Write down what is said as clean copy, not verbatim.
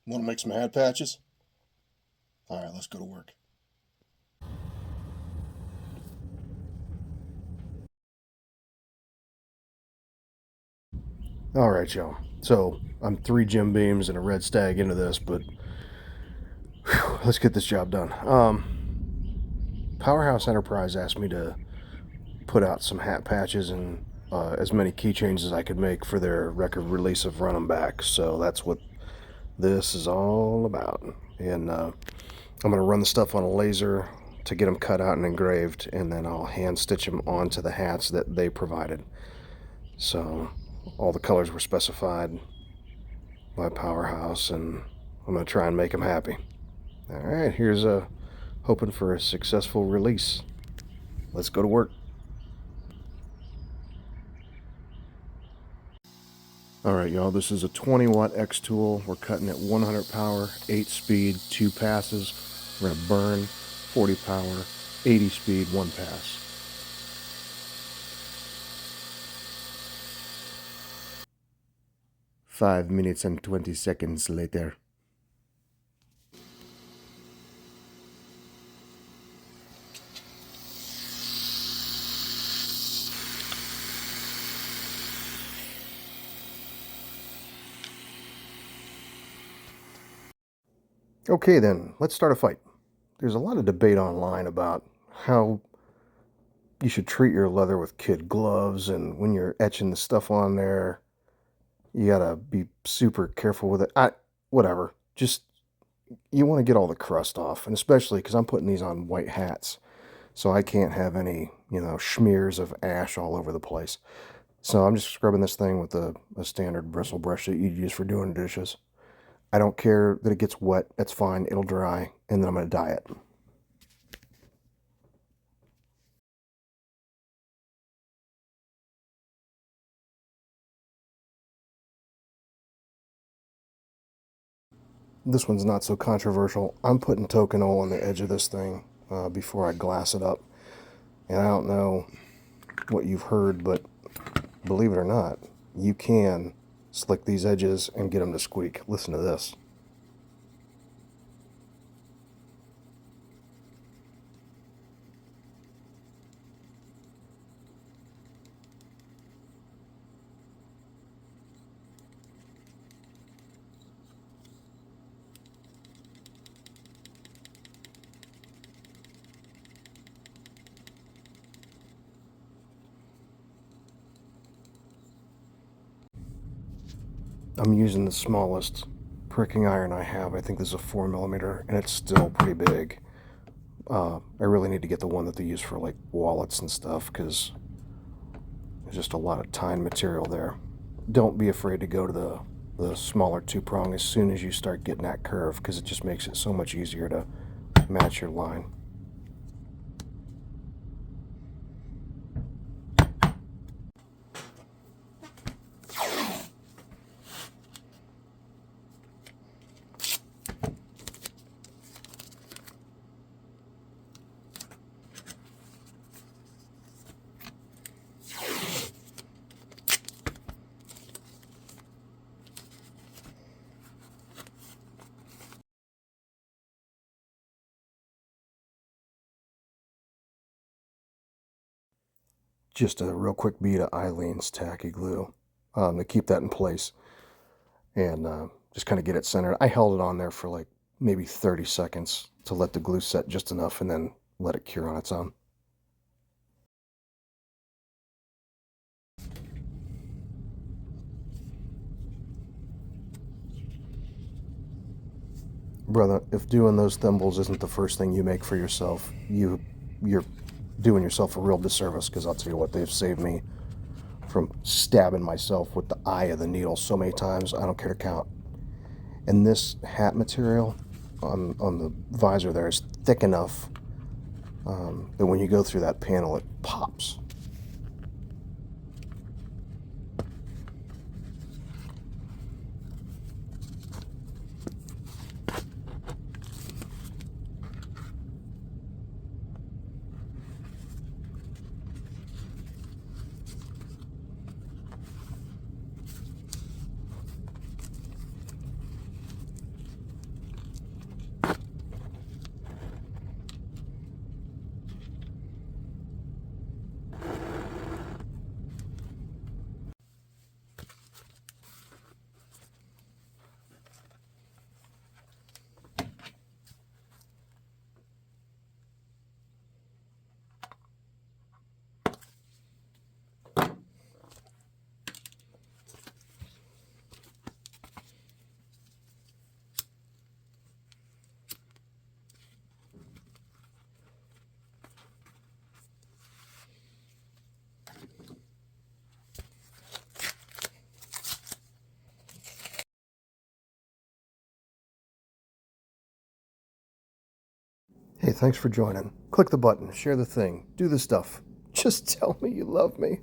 Want to make some hat patches? All right, let's go to work. All right, y'all. So I'm 3 Jim Beams and a red stag into this, but let's get this job done. Powerhouse Enterprise asked me to put out some hat patches and as many keychains as I could make for their record release of Run 'em Back. So that's what this is all about. And I'm going to run the stuff on a laser to get them cut out and engraved, and then I'll hand stitch them onto the hats that they provided. So all the colors were specified by Powerhouse, and I'm going to try and make them happy. All right, here's hoping for a successful release. Let's go to work. All right, y'all, this is a 20 watt X tool. We're cutting at 100 power, 8 speed, 2 passes. We're gonna burn 40 power, 80 speed, 1 pass. Five minutes and 20 seconds later. Okay, then, let's start a fight. There's a lot of debate online about how you should treat your leather with kid gloves, and when you're etching the stuff on there, you gotta be super careful with it. Whatever. Just, you want to get all the crust off, and especially because I'm putting these on white hats, so I can't have any, smears of ash all over the place. So I'm just scrubbing this thing with a standard bristle brush that you'd use for doing dishes. I don't care that it gets wet. That's fine. It'll dry, and then I'm going to dye it. This one's not so controversial. I'm putting Tokonole on the edge of this thing before I glass it up. And I don't know what you've heard, but believe it or not, you can slick these edges and get them to squeak. Listen to this. I'm using the smallest pricking iron I have. I think this is a 4mm, and it's still pretty big. I really need to get the one that they use for like wallets and stuff, because there's just a lot of tine material there. Don't be afraid to go to the smaller 2-prong as soon as you start getting that curve, because it just makes it so much easier to match your line. Just a real quick bead of Eileen's tacky glue to keep that in place, and just kind of get it centered. I held it on there for like maybe 30 seconds to let the glue set just enough, and then let it cure on its own. Brother, if doing those thimbles isn't the first thing you make for yourself, you're doing yourself a real disservice, because I'll tell you what, they've saved me from stabbing myself with the eye of the needle so many times, I don't care to count. And this hat material on the visor there is thick enough that when you go through that panel, it pops. Hey, thanks for joining. Click the button, share the thing, do the stuff. Just tell me you love me.